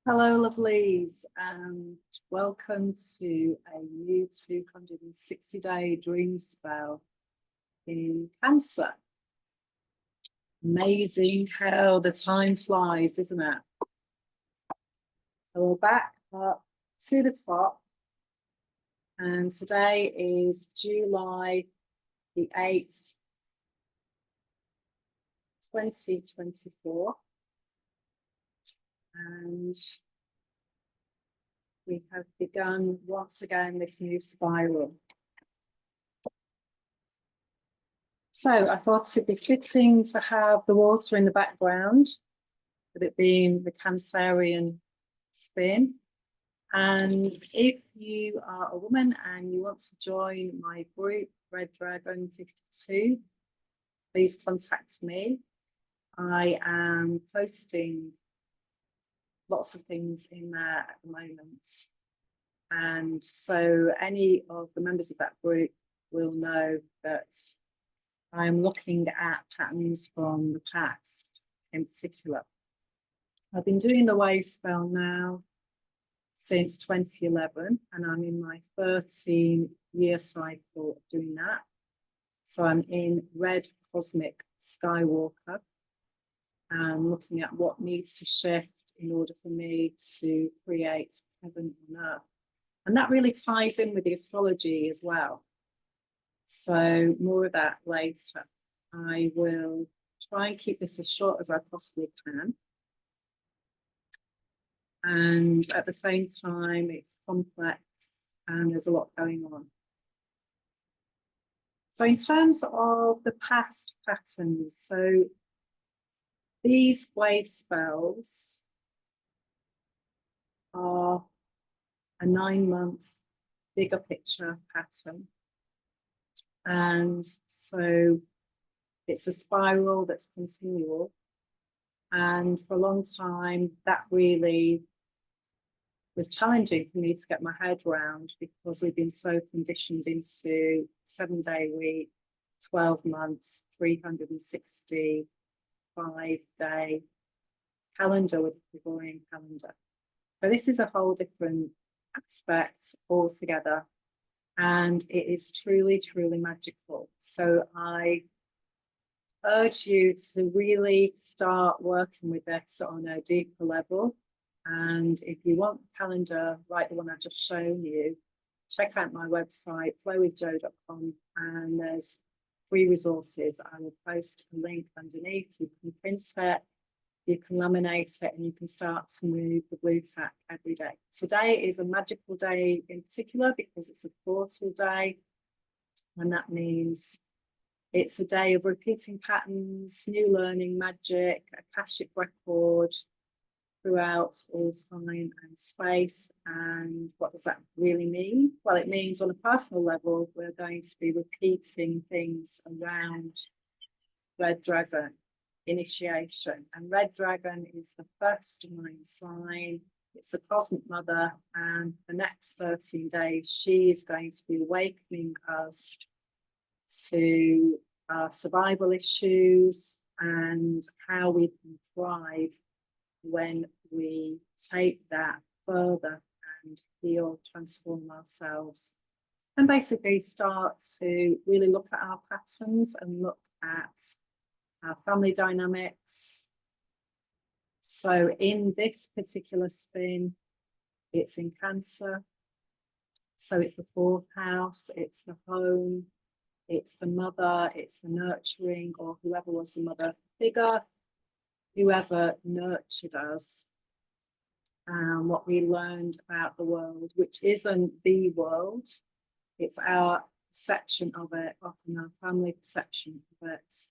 Hello, lovelies, and welcome to a new 260-day dream spell in Cancer. Amazing how the time flies, isn't it? So we're back up to the top, and today is July the 8th, 2024. And we have begun once again this new spiral. So I thought it'd be fitting to have the water in the background, with it being the Cancerian spin. And if you are a woman and you want to join my group, Red Dragon 52, please contact me. I am posting lots of things in there at the moment. And so any of the members of that group will know that I'm looking at patterns from the past in particular. I've been doing the wave spell now since 2011, and I'm in my 13-year cycle of doing that. So I'm in Red Cosmic Skywalker and looking at what needs to shift in order for me to create heaven on earth. And that really ties in with the astrology as well. So more of that later. I will try and keep this as short as I possibly can. And at the same time, it's complex and there's a lot going on. So in terms of the past patterns, so these wave spells are a 9-month bigger picture pattern. And so it's a spiral that's continual. And for a long time, that really was challenging for me to get my head around, because we've been so conditioned into 7-day week, 12 months, 365-day calendar with a Gregorian calendar. But this is a whole different aspect altogether, and it is truly, truly magical. So I urge you to really start working with this on a deeper level. And if you want the calendar, like the one I've just shown you, check out my website, flowwithjo.com, and there's free resources. I will post a link underneath. You can print it, you can laminate it, and you can start to move the blue tack every day. Today is a magical day in particular because it's a portal day, and that means it's a day of repeating patterns, new learning, magic, Akashic record throughout all time and space. And what does that really mean? Well, it means on a personal level, we're going to be repeating things around Red Dragon initiation. And Red Dragon is the first Mayan sign. It's the cosmic mother. And the next 13 days, she is going to be awakening us to our survival issues and how we can thrive when we take that further and heal, transform ourselves, and basically start to really look at our patterns and look at our family dynamics. So in this particular spin, it's in Cancer. So it's the 4th house, it's the home, it's the mother, it's the nurturing, or whoever was the mother figure, whoever nurtured us, and what we learned about the world, which isn't the world, it's our perception of it, often our family perception of it.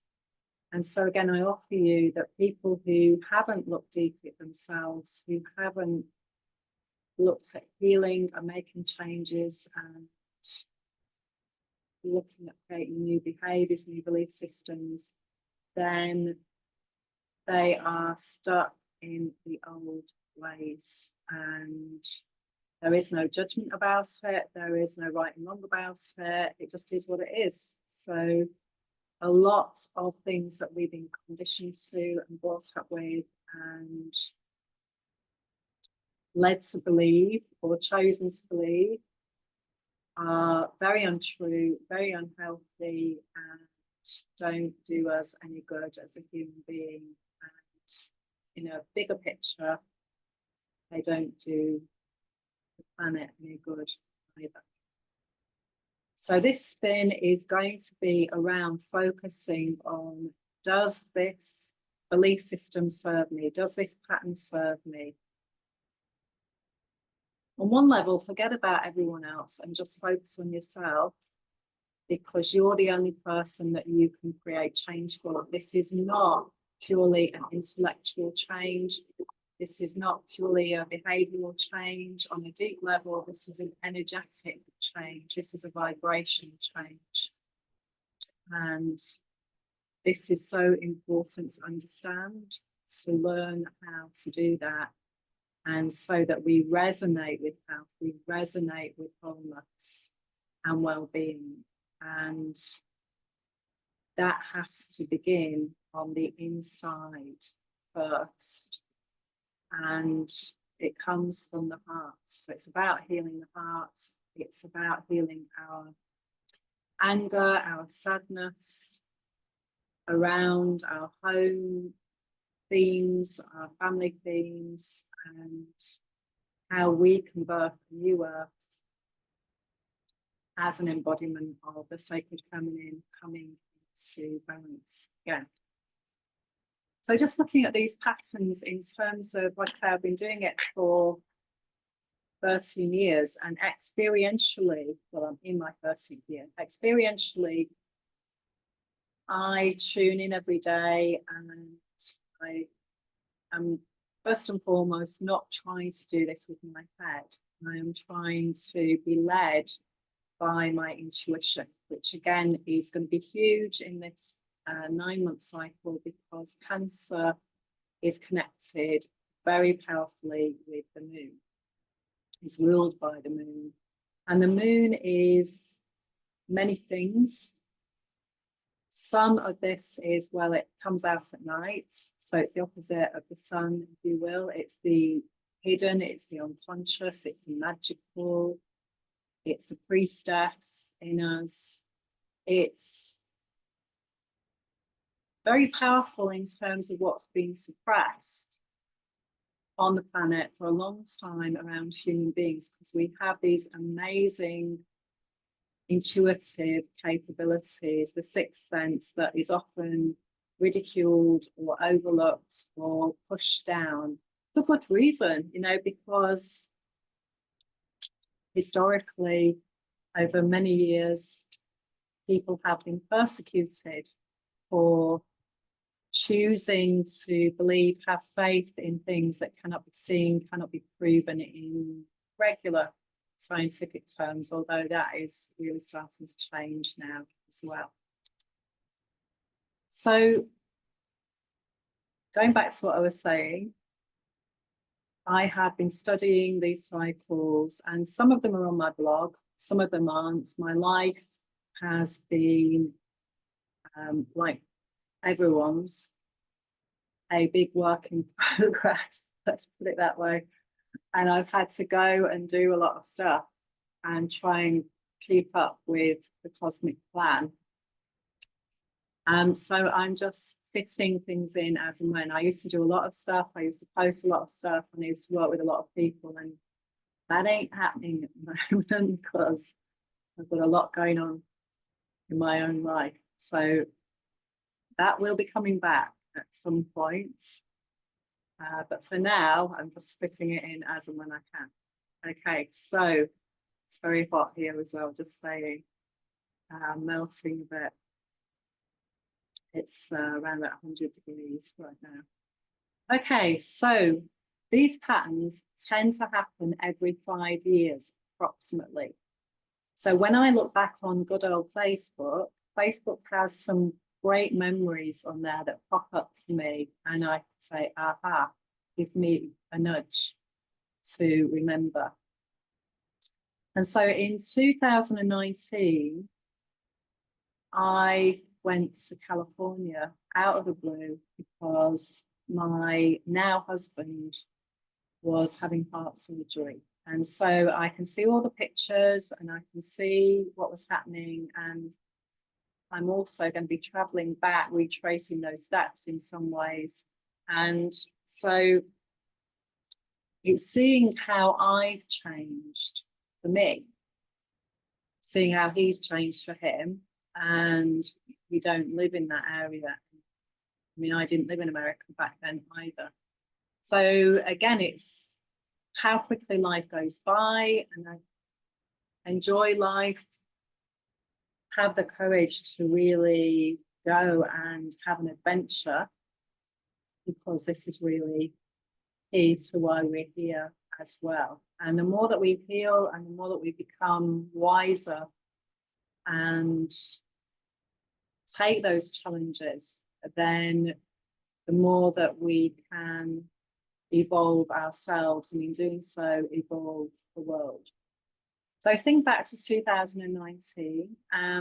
And so again, I offer you that people who haven't looked deeply at themselves, who haven't looked at healing and making changes and looking at creating new behaviors, new belief systems, then they are stuck in the old ways, and there is no judgment about it. There is no right and wrong about it. It just is what it is. So a lot of things that we've been conditioned to and brought up with and led to believe or chosen to believe are very untrue, very unhealthy, and don't do us any good as a human being. And in a bigger picture, they don't do the planet any good either. So this spin is going to be around focusing on, does this belief system serve me? Does this pattern serve me? On one level, forget about everyone else and just focus on yourself, because you're the only person that you can create change for. This is not purely an intellectual change. This is not purely a behavioral change on a deep level. This is an energetic change. This is a vibration change. And this is so important to understand, to learn how to do that. And so that we resonate with health, we resonate with wholeness and well-being. And that has to begin on the inside first. And it comes from the heart. So it's about healing the heart. It's about healing our anger, our sadness around our home themes, our family themes, and how we can birth a new earth as an embodiment of the sacred feminine coming into balance again. So just looking at these patterns in terms of, like I say, I've been doing it for 13 years, and experientially, well, I'm in my 13th year, experientially, I tune in every day, and I am first and foremost not trying to do this with my head. I am trying to be led by my intuition, which again is going to be huge in this 9-month cycle, because Cancer is connected very powerfully with the moon. It's ruled by the moon, and the moon is many things. Some of this is, well, it comes out at night, so it's the opposite of the sun, if you will. It's the hidden, it's the unconscious, it's the magical, it's the priestess in us. It's very powerful in terms of what's been suppressed on the planet for a long time around human beings, because we have these amazing intuitive capabilities, the sixth sense that is often ridiculed or overlooked or pushed down for good reason, you know, because historically, over many years, people have been persecuted for choosing to believe, have faith in things that cannot be seen, cannot be proven in regular scientific terms, although that is really starting to change now as well. So going back to what I was saying, I have been studying these cycles, and some of them are on my blog, some of them aren't. My life has been, like everyone's, a big work in progress, let's put it that way. And I've had to go and do a lot of stuff and try and keep up with the cosmic plan. So I'm just fitting things in as and when. I used to do a lot of stuff. I used to post a lot of stuff, and I used to work with a lot of people, and that ain't happening at the moment because I've got a lot going on in my own life. So that will be coming back at some point. But for now, I'm just fitting it in as and when I can. Okay, so it's very hot here as well, just saying, melting a bit. It's around about 100 degrees right now. Okay, so these patterns tend to happen every 5 years, approximately. So when I look back on good old Facebook, Facebook has some great memories on there that pop up for me, and I say, aha, give me a nudge to remember. And so in 2019, I went to California out of the blue because my now husband was having heart surgery. And so I can see all the pictures and I can see what was happening. And I'm also going to be traveling back, retracing those steps in some ways. And so it's seeing how I've changed for me, seeing how he's changed for him. And we don't live in that area. I mean, I didn't live in America back then either. So again, it's how quickly life goes by, and I enjoy life, have the courage to really go and have an adventure, because this is really key to why we're here as well. And the more that we heal and the more that we become wiser and take those challenges, then the more that we can evolve ourselves, and in doing so, evolve the world. So think back to 2019.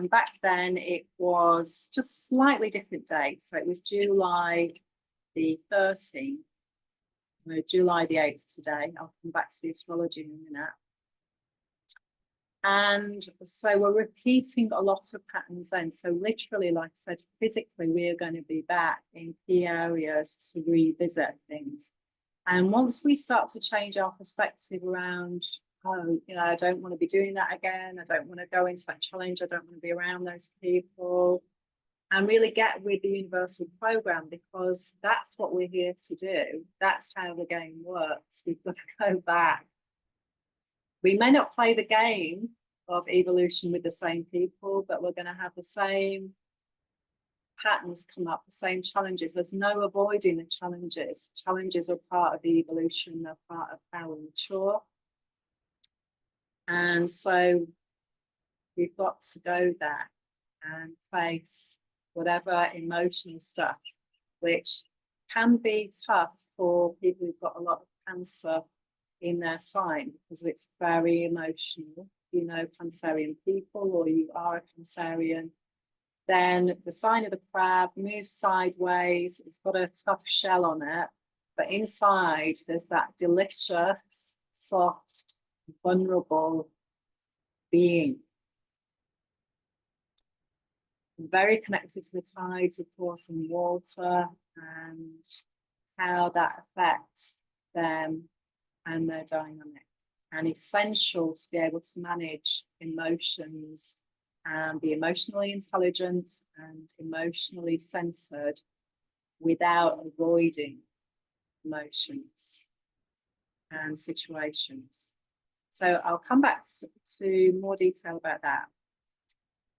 Back then, it was just slightly different dates. So it was July the 13th, no, July the 8th today. I'll come back to the astrology in a minute. And so we're repeating a lot of patterns then. So literally, like I said, physically, we are going to be back in key areas to revisit things. And once we start to change our perspective around, oh, you know, I don't want to be doing that again. I don't want to go into that challenge. I don't want to be around those people. And really get with the universal program, because that's what we're here to do. That's how the game works. We've got to go back. We may not play the game of evolution with the same people, but we're going to have the same patterns come up, the same challenges. There's no avoiding the challenges. Challenges are part of the evolution. They're part of how we mature. And so we've got to go there and face whatever emotional stuff, which can be tough for people who've got a lot of cancer in their sign, because it's very emotional. You know, Cancerian people, or you are a Cancerian, then the sign of the crab moves sideways. It's got a tough shell on it, but inside there's that delicious, soft, vulnerable being. Very connected to the tides, of course, and water, and how that affects them and their dynamic. And essential to be able to manage emotions and be emotionally intelligent and emotionally centered without avoiding emotions and situations. So I'll come back to more detail about that.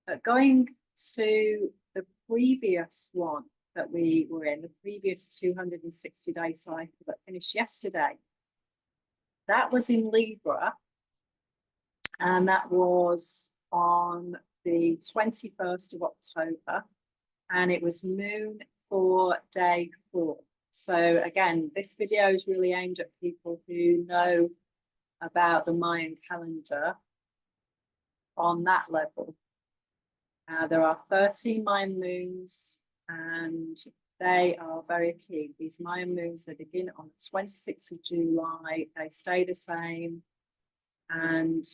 But going to the previous one that we were in, the previous 260-day cycle that finished yesterday, that was in Libra, and that was on the 21st of October, and it was moon for day 4. So again, this video is really aimed at people who know about the Mayan calendar on that level. There are 13 Mayan moons, and they are very key. These Mayan moons, they begin on the 26th of July. They stay the same, and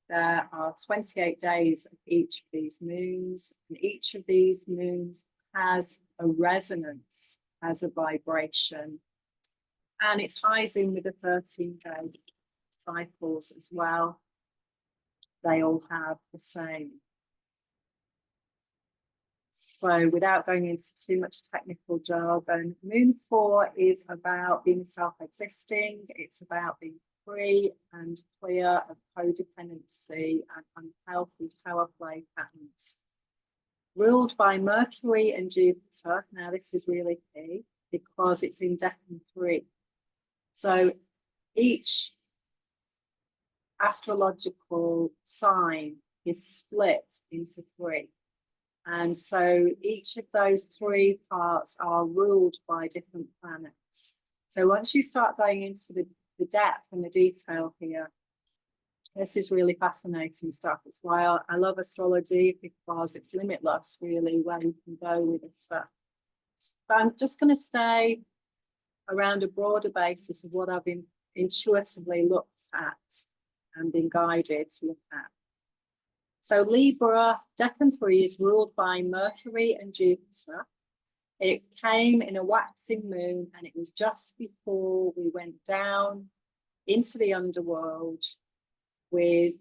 there are 28 days of each of these moons, and each of these moons has a resonance, has a vibration, and it ties in with the 13-day cycles as well. They all have the same. So without going into too much technical jargon, Moon 4 is about being self-existing. It's about being free and clear of codependency and unhealthy power play patterns. Ruled by Mercury and Jupiter. Now this is really key because it's in Decan 3. So each astrological sign is split into 3. And so each of those 3 parts are ruled by different planets. So once you start going into the depth and the detail here, this is really fascinating stuff. It's why I love astrology, because it's limitless, really, where you can go with this stuff. But I'm just going to stay around a broader basis of what I've been intuitively looked at and been guided to look at. So Libra, Decan 3 is ruled by Mercury and Jupiter. It came in a waxing moon, and it was just before we went down into the underworld with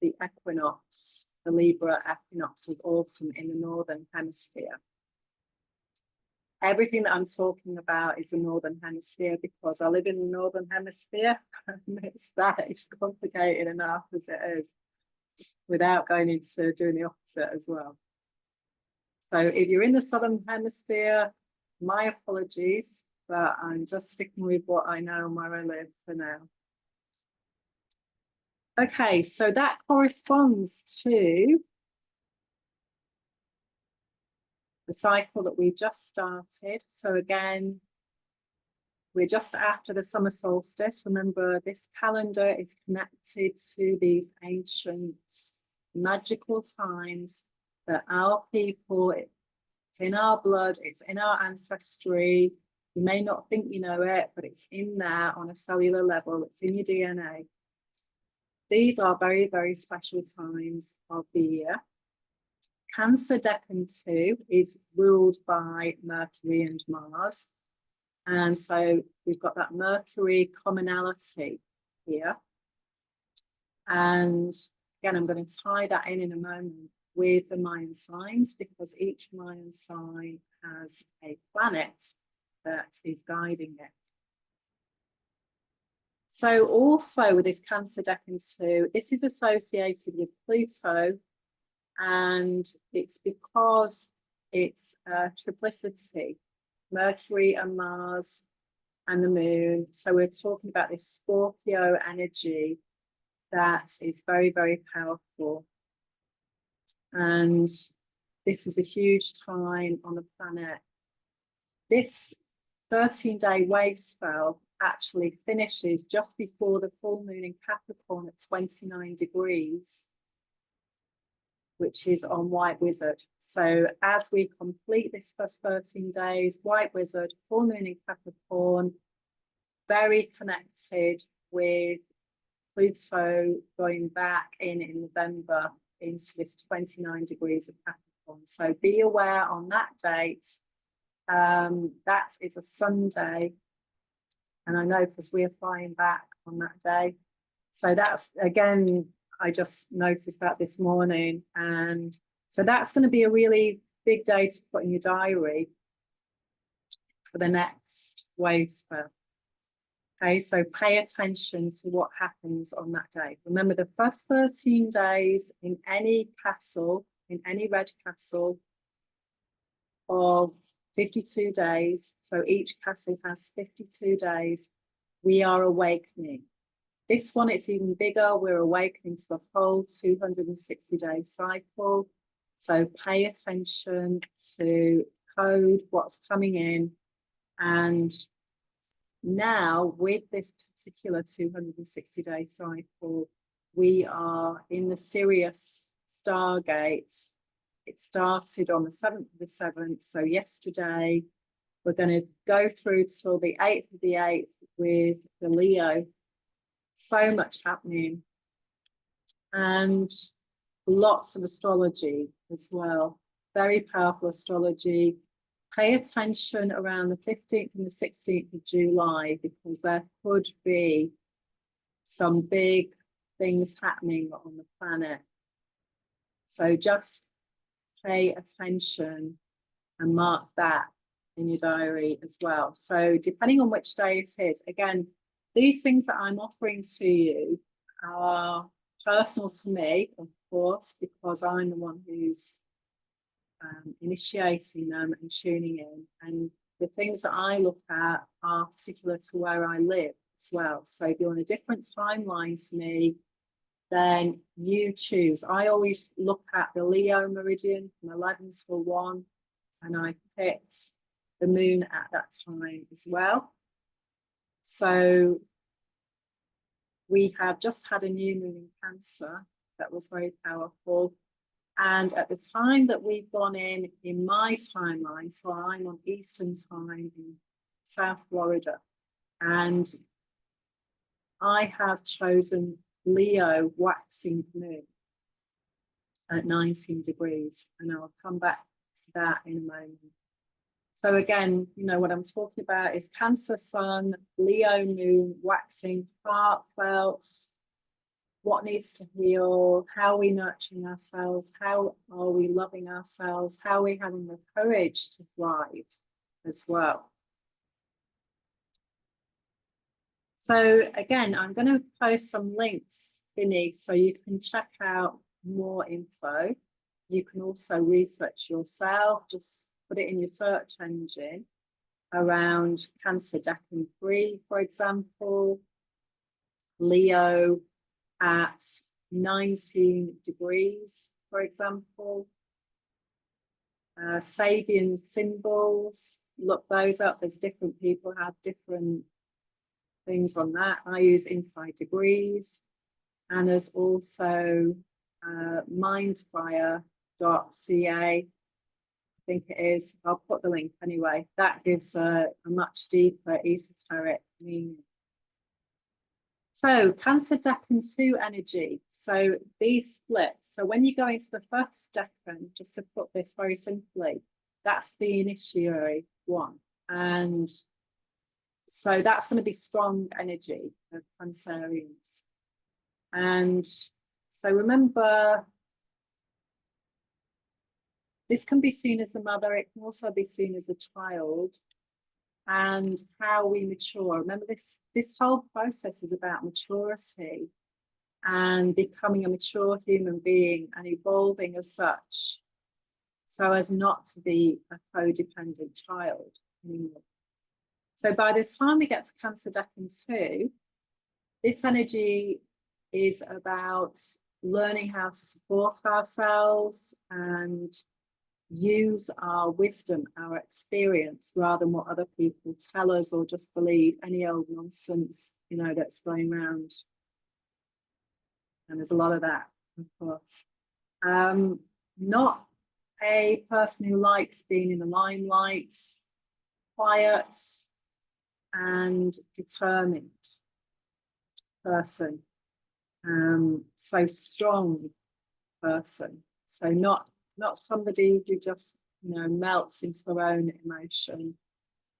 the equinox, the Libra equinox of autumn in the northern hemisphere. Everything that I'm talking about is the northern hemisphere because I live in the northern hemisphere, and it's complicated enough as it is without going into doing the opposite as well. So if you're in the southern hemisphere, my apologies, but I'm just sticking with what I know and where I live for now. Okay, so that corresponds to the cycle that we just started. So again, we're just after the summer solstice. Remember, this calendar is connected to these ancient magical times that our people, it's in our blood, it's in our ancestry. You may not think you know it, but it's in there on a cellular level. It's in your DNA. These are very, very special times of the year. Cancer Decan 2 is ruled by Mercury and Mars. And so we've got that Mercury commonality here. And again, I'm going to tie that in a moment with the Mayan signs, because each Mayan sign has a planet that is guiding it. So also with this Cancer Decan 2, this is associated with Pluto, and it's because it's a triplicity, Mercury and Mars and the moon. So we're talking about this Scorpio energy that is very, very powerful. And this is a huge time on the planet. This 13-day wave spell actually finishes just before the full moon in Capricorn at 29 degrees, which is on White Wizard. So as we complete this first 13 days, White Wizard, full moon in Capricorn, very connected with Pluto going back in November into this 29 degrees of Capricorn. So be aware on that date. That is a Sunday. And I know because we're flying back on that day. So that's, again, I just noticed that this morning. And so that's going to be a really big day to put in your diary for the next wave spell. Okay, so pay attention to what happens on that day. Remember, the first 13 days in any castle, in any red castle of 52 days, so each castle has 52 days, we are awakening. This one, it's even bigger. We're awakening to the whole 260-day cycle. So pay attention to code, what's coming in. And now with this particular 260-day cycle, we are in the Sirius Stargate. It started on the 7th of the 7th. So yesterday, we're going to go through till the 8th of the 8th with the Leo. So much happening. And lots of astrology as well. Very powerful astrology. Pay attention around the 15th and the 16th of July, because there could be some big things happening on the planet. So just pay attention and mark that in your diary as well. So depending on which day it is, again, these things that I'm offering to you are personal to me, of course, because I'm the one who's initiating them and tuning in. And the things that I look at are particular to where I live as well. So if you're on a different timeline to me, then you choose. I always look at the Leo meridian from 11 to 1, and I picked the moon at that time as well. So we have just had a new moon in Cancer that was very powerful. And at the time that we've gone in my timeline, so I'm on Eastern time in South Florida. And I have chosen Leo waxing moon at 19 degrees, and I'll come back to that in a moment. So again, you know, what I'm talking about is Cancer Sun, Leo moon, waxing, heartfelt, what needs to heal, how are we nurturing ourselves, how are we loving ourselves, how are we having the courage to thrive as well. So again, I'm going to post some links beneath so you can check out more info. You can also research yourself, just put it in your search engine around Cancer Decan 3, for example, Leo at 19 degrees, for example. Sabian symbols, look those up. There's different people have different things on that. I use Inside Degrees, and there's also mindfire.ca, I think it is. I'll put the link anyway. That gives a much deeper esoteric meaning. So Cancer Decan 2 energy. So these splits. So when you go into the first Decan, just to put this very simply, that's the initiatory one. And so that's going to be strong energy of Cancerians. And so remember, this can be seen as a mother, it can also be seen as a child, and how we mature. Remember, this whole process is about maturity and becoming a mature human being and evolving as such, so as not to be a codependent child anymore. So by the time we get to Cancer Decan 2, this energy is about learning how to support ourselves and use our wisdom, our experience, rather than what other people tell us or just believe any old nonsense, you know, that's going around. And there's a lot of that, of course. Not a person who likes being in the limelight, quiet and determined person. So strong person. So not somebody who just, you know, melts into their own emotion.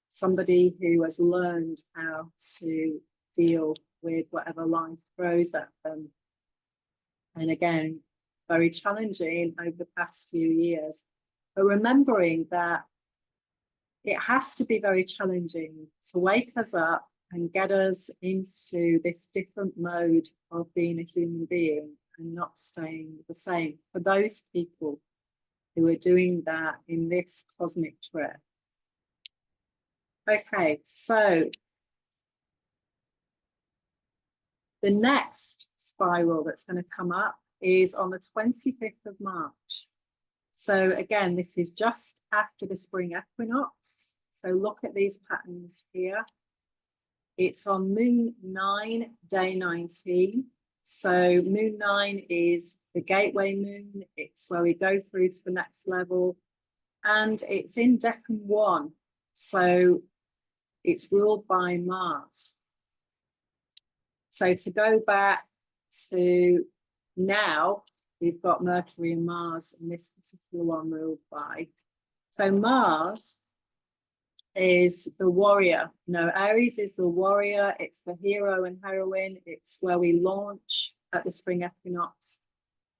Somebody who has learned how to deal with whatever life throws at them. And again, very challenging over the past few years. But remembering that it has to be very challenging to wake us up and get us into this different mode of being a human being and not staying the same for those people who are doing that in this cosmic trip. Okay, so the next spiral that's going to come up is on the 25th of March. So again, this is just after the spring equinox. So look at these patterns here. It's on Moon 9, day 19. So Moon 9 is the gateway moon. It's where we go through to the next level. And it's in Decan 1. So it's ruled by Mars. So to go back to now, we've got Mercury and Mars, and this particular one ruled by. So Mars is the warrior. You know, Aries is the warrior. It's the hero and heroine. It's where we launch at the spring equinox,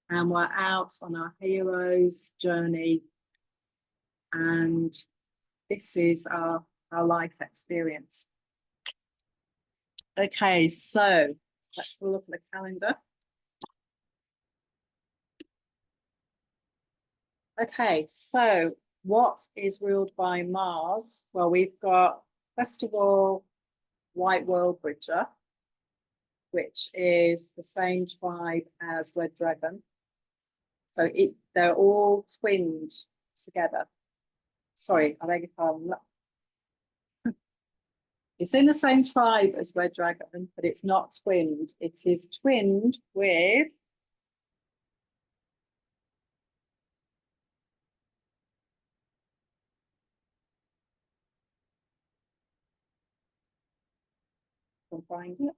and we're out on our hero's journey. And this is our life experience. Okay, so let's look at the calendar. Okay, so what is ruled by Mars? Well, we've got, first of all, White World Bridger, which is the same tribe as Red Dragon. So they're all twinned together. Sorry, I beg your pardon. It's in the same tribe as Red Dragon, but it's not twinned. It is twinned with I'll find it.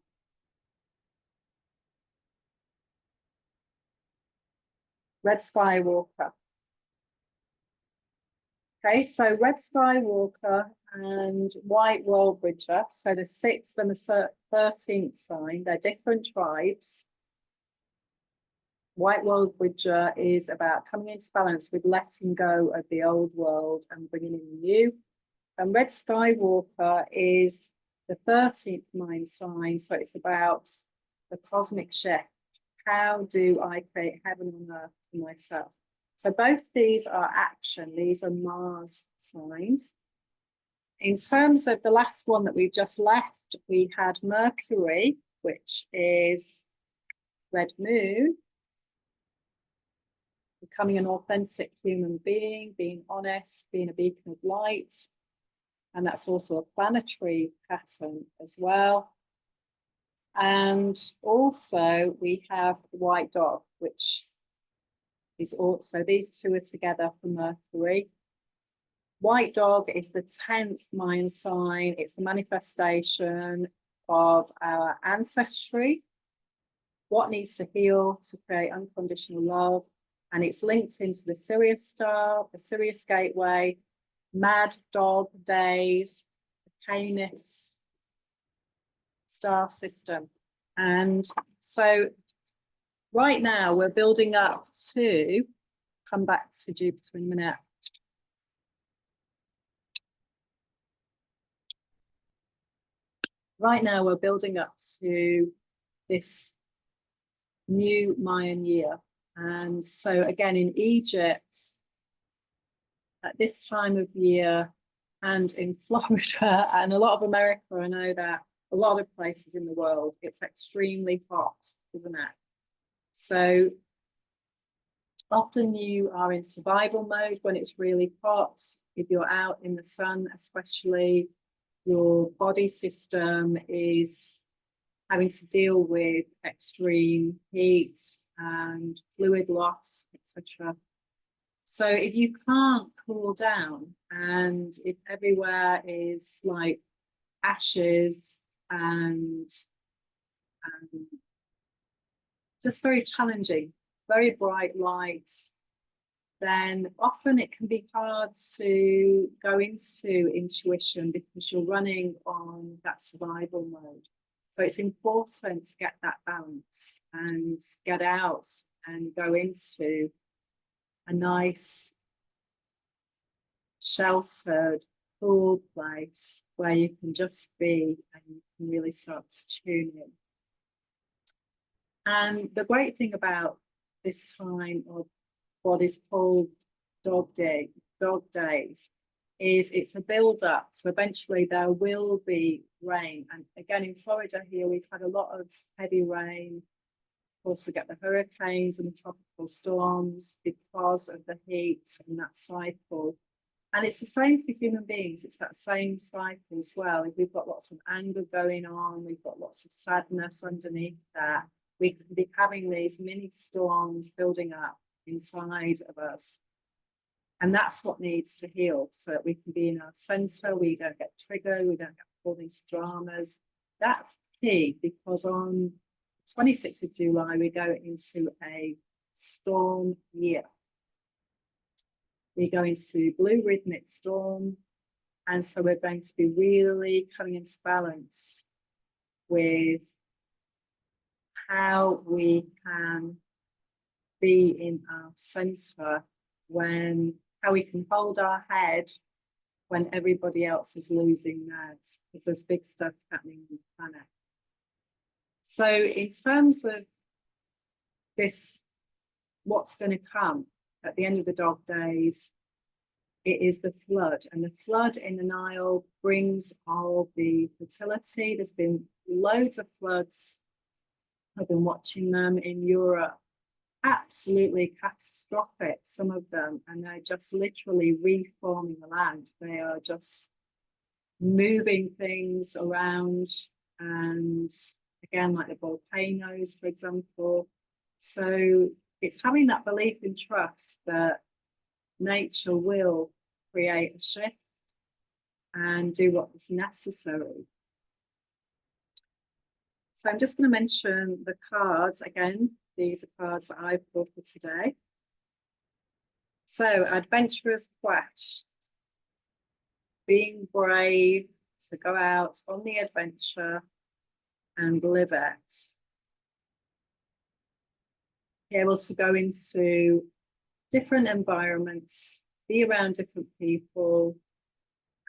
Red Skywalker. Okay, so Red Skywalker and White World Bridger, so the 6th and the 13th sign, they're different tribes. White World Bridger is about coming into balance with letting go of the old world and bringing in the new. And Red Skywalker is the 13th mind sign, so it's about the cosmic shift. How do I create heaven on earth for myself? So both these are action. These are Mars signs. In terms of the last one that we've just left, we had Mercury, which is red moon, becoming an authentic human being, being honest, being a beacon of light. And that's also a planetary pattern as well. And also we have white dog, which is also, these two are together for Mercury. White dog is the 10th Mayan sign. It's the manifestation of our ancestry, what needs to heal to create unconditional love. And it's linked into the Sirius star, the Sirius gateway, Mad Dog days, the Canis star system. And so right now we're building up to, come back to Jupiter in a minute. Right now we're building up to this new Mayan year. And so again, in Egypt, at this time of year, and in Florida and a lot of America, I know that a lot of places in the world, it's extremely hot, isn't it? So often you are in survival mode when it's really hot. If you're out in the sun, especially, your body system is having to deal with extreme heat and fluid loss, etc. So if you can't cool down, and if everywhere is like ashes and just very challenging, very bright light, then often it can be hard to go into intuition because you're running on that survival mode. So it's important to get that balance and get out and go into a nice, sheltered, cool place where you can just be and you can really start to tune in. And the great thing about this time of what is called dog days is it's a build up. So eventually there will be rain. And again, in Florida here, we've had a lot of heavy rain. Of course, we get the hurricanes and the tropical storms because of the heat and that cycle. And it's the same for human beings. It's that same cycle as well. If we've got lots of anger going on, we've got lots of sadness underneath that, we can be having these mini storms building up inside of us. And that's what needs to heal so that we can be in our center, we don't get triggered, we don't get pulled into dramas. That's key, because on 26th of July, we go into a storm year. We go into blue rhythmic storm. And so we're going to be really coming into balance with how we can be in our center, when how we can hold our head when everybody else is losing theirs, because there's big stuff happening on the planet. So in terms of this, what's going to come at the end of the dog days, it is the flood. And the flood in the Nile brings all the fertility. There's been loads of floods. I've been watching them in Europe. Absolutely catastrophic, some of them, and they're just literally reforming the land. They are just moving things around, and again, like the volcanoes, for example. So it's having that belief and trust that nature will create a shift and do what is necessary. So I'm just going to mention the cards again. These are cards that I pulled for today. So adventurous quest, being brave to go out on the adventure and live it. Be able to go into different environments, be around different people,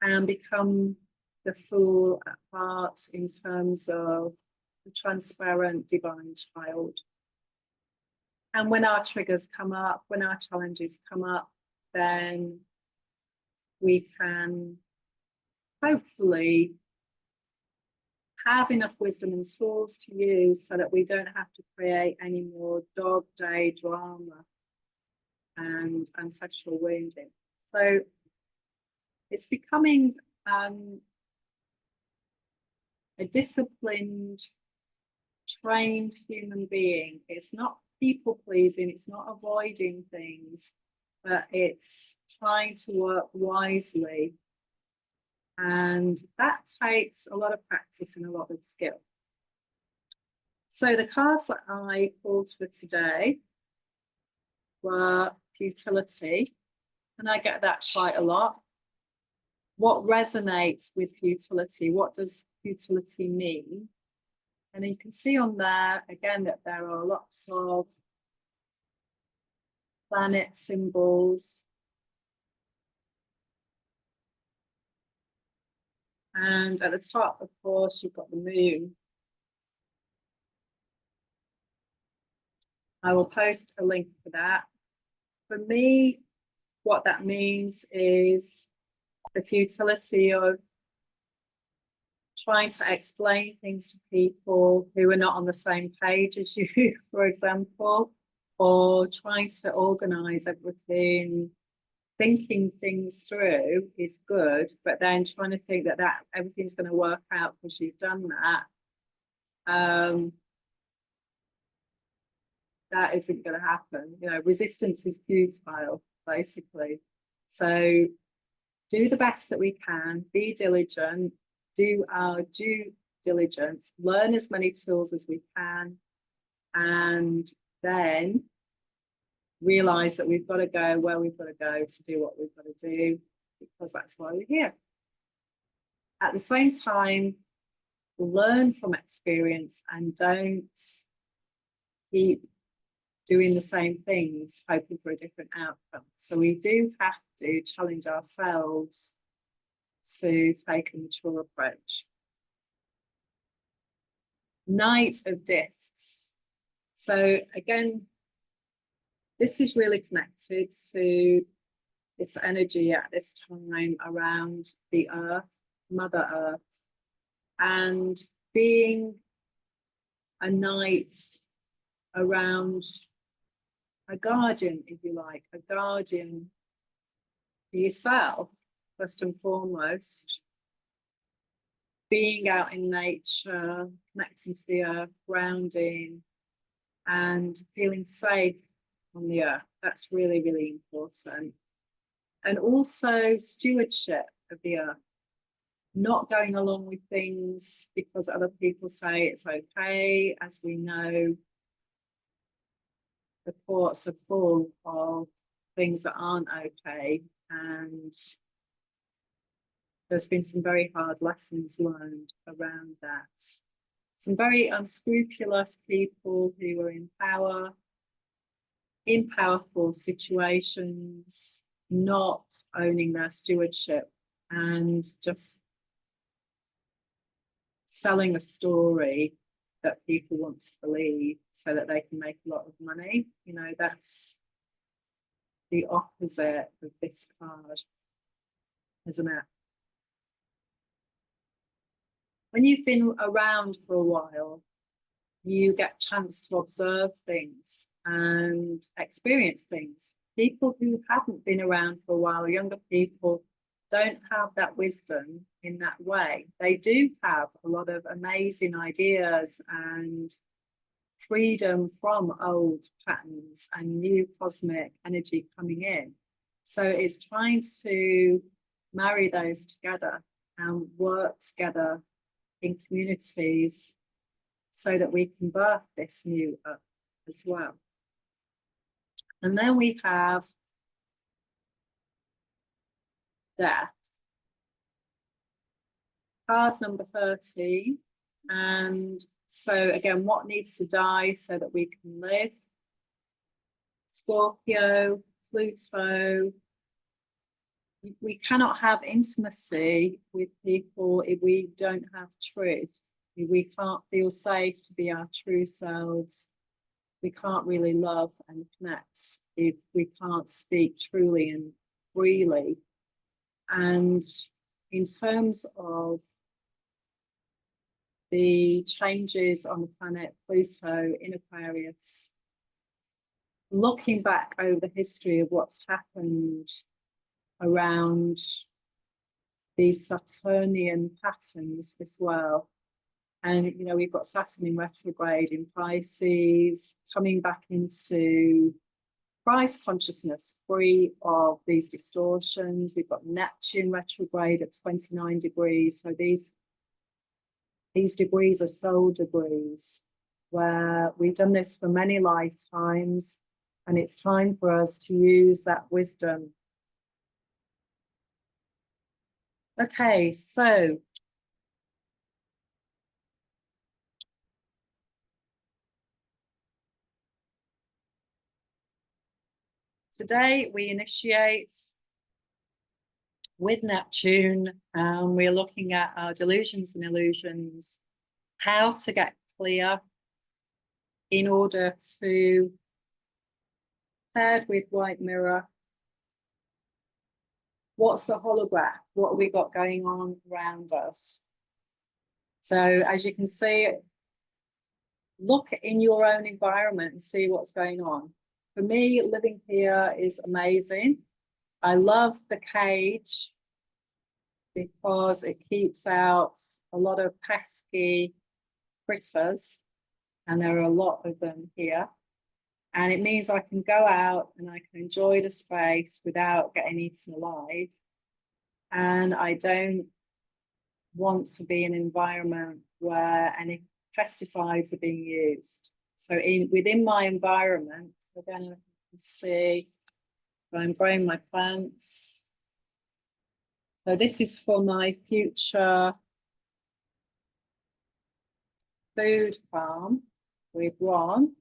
and become the fool at heart in terms of the transparent divine child. And when our triggers come up, when our challenges come up, then we can hopefully have enough wisdom and tools to use so that we don't have to create any more dog day drama and ancestral wounding. So it's becoming a disciplined, trained human being. It's not people pleasing, it's not avoiding things, but it's trying to work wisely. And that takes a lot of practice and a lot of skill. So the cards that I pulled for today were futility, and I get that quite a lot. What resonates with futility? What does futility mean? And you can see on there, again, that there are lots of planet symbols. And at the top, of course, you've got the moon. I will post a link for that. For me, what that means is the futility of trying to explain things to people who are not on the same page as you, for example, or trying to organize everything, thinking things through is good, but then trying to think that everything's going to work out because you've done that, that isn't going to happen. You know, resistance is futile, basically. So do the best that we can, be diligent, do our due diligence, learn as many tools as we can, and then realize that we've got to go where we've got to go to do what we've got to do, because that's why we're here. At the same time, learn from experience and don't keep doing the same things, hoping for a different outcome. So we do have to challenge ourselves to take a mature approach. Knight of Discs. So again, this is really connected to this energy at this time around the earth, Mother Earth, and being a knight around a guardian, if you like, a guardian for yourself, first and foremost. Being out in nature, connecting to the earth, grounding, and feeling safe on the earth. That's really, really important. And also stewardship of the earth. Not going along with things because other people say it's okay. As we know, the courts are full of things that aren't okay, and there's been some very hard lessons learned around that. Some very unscrupulous people who are in power, in powerful situations, not owning their stewardship and just selling a story that people want to believe so that they can make a lot of money. You know, that's the opposite of this card, isn't it? When you've been around for a while, you get a chance to observe things and experience things. People who haven't been around for a while, younger people, don't have that wisdom in that way. They do have a lot of amazing ideas and freedom from old patterns and new cosmic energy coming in. So it's trying to marry those together and work together in communities so that we can birth this new Earth as well. And then we have death. Card number 13. And so again, what needs to die so that we can live? Scorpio, Pluto. We cannot have intimacy with people if we don't have truth. If we can't feel safe to be our true selves. We can't really love and connect if we can't speak truly and freely. And in terms of the changes on the planet Pluto in Aquarius, looking back over the history of what's happened around these Saturnian patterns as well. And, you know, we've got Saturn in retrograde in Pisces, coming back into Christ consciousness, free of these distortions. We've got Neptune retrograde at 29 degrees. So these degrees are soul degrees, where we've done this for many lifetimes, and it's time for us to use that wisdom. Okay, so today we initiate with Neptune, we're looking at our delusions and illusions, how to get clear in order to, paired with white mirror, what's the holograph? What have we got going on around us? So as you can see, look in your own environment and see what's going on. For me, living here is amazing. I love the cage because it keeps out a lot of pesky critters, and there are a lot of them here. And it means I can go out and I can enjoy the space without getting eaten alive. And I don't want to be in an environment where any pesticides are being used. So within my environment, again, I can see I'm growing my plants. So this is for my future food farm with Ron.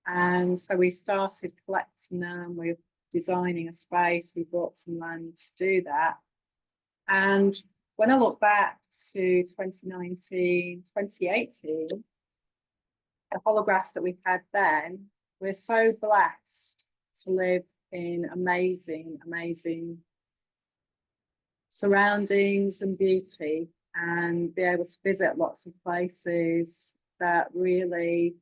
And so we started collecting them. We're designing a space. We bought some land to do that. And when I look back to 2019, 2018, the holograph that we had then, we're so blessed to live in amazing, amazing surroundings and beauty, and be able to visit lots of places that really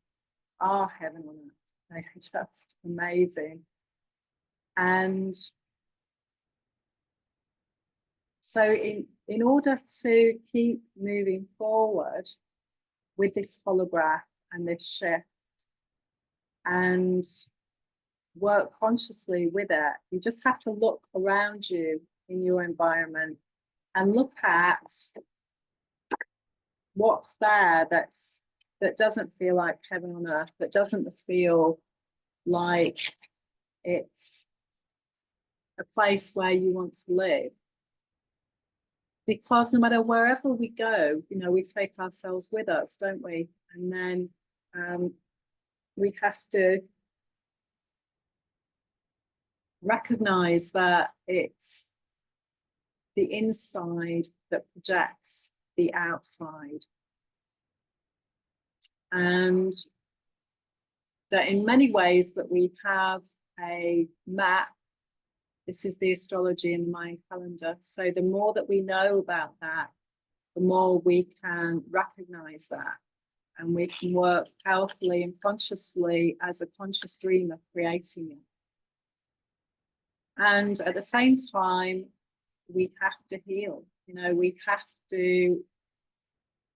are heaven on earth. They're just amazing. And so in order to keep moving forward with this holograph and this shift and work consciously with it, you just have to look around you in your environment and look at what's there that doesn't feel like heaven on earth, that doesn't feel like it's a place where you want to live. Because no matter wherever we go, you know, we take ourselves with us, don't we? And then we have to recognize that it's the inside that projects the outside. And that in many ways that we have a map. This is the astrology in the Mayan calendar. So the more that we know about that, the more we can recognize that. And we can work powerfully and consciously as a conscious dreamer creating it. And at the same time, we have to heal. You know, we have to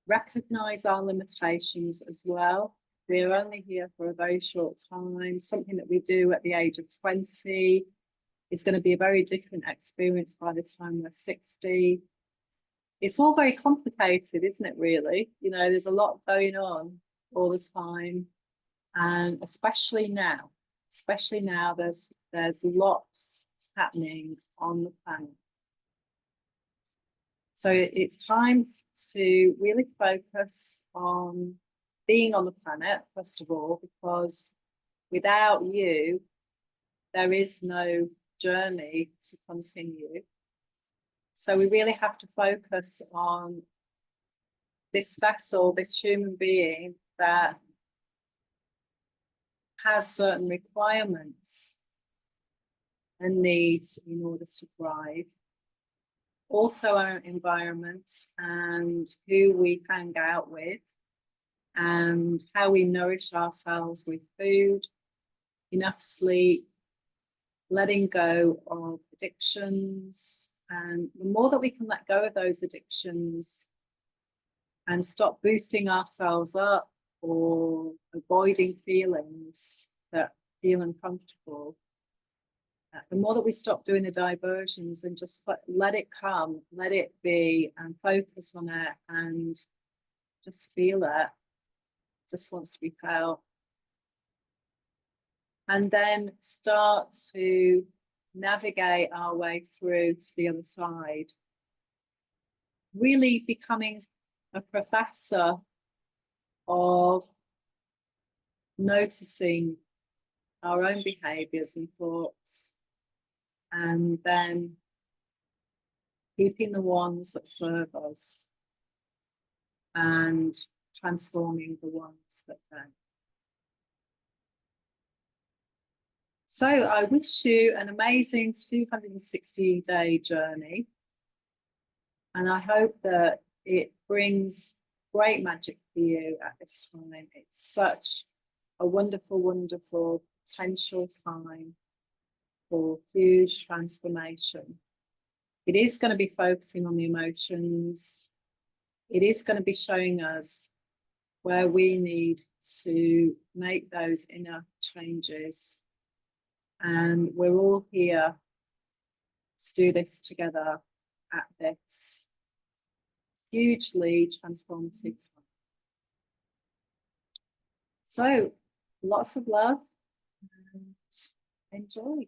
recognize our limitations as well. We're only here for a very short time. Something that we do at the age of 20 is going to be a very different experience by the time we're 60. it's all very complicated, isn't it, really? You know, there's a lot going on all the time. And especially now, there's lots happening on the planet. So it's time to really focus on being on the planet, first of all, because without you, there is no journey to continue. So we really have to focus on this vessel, this human being that has certain requirements and needs in order to thrive. Also our environment and who we hang out with and how we nourish ourselves with food, enough sleep, letting go of addictions. And the more that we can let go of those addictions and stop boosting ourselves up or avoiding feelings that feel uncomfortable, the more that we stop doing the diversions and just let it come, let it be, and focus on it and just feel it, just wants to be felt. And then start to navigate our way through to the other side. Really becoming a professor of noticing our own behaviors and thoughts, and then keeping the ones that serve us and transforming the ones that don't. So I wish you an amazing 260-day journey, and I hope that it brings great magic for you at this time. It's such a wonderful, wonderful potential time for huge transformation. It is going to be focusing on the emotions. It is going to be showing us where we need to make those inner changes. And we're all here to do this together at this hugely transformative time. So lots of love and enjoy.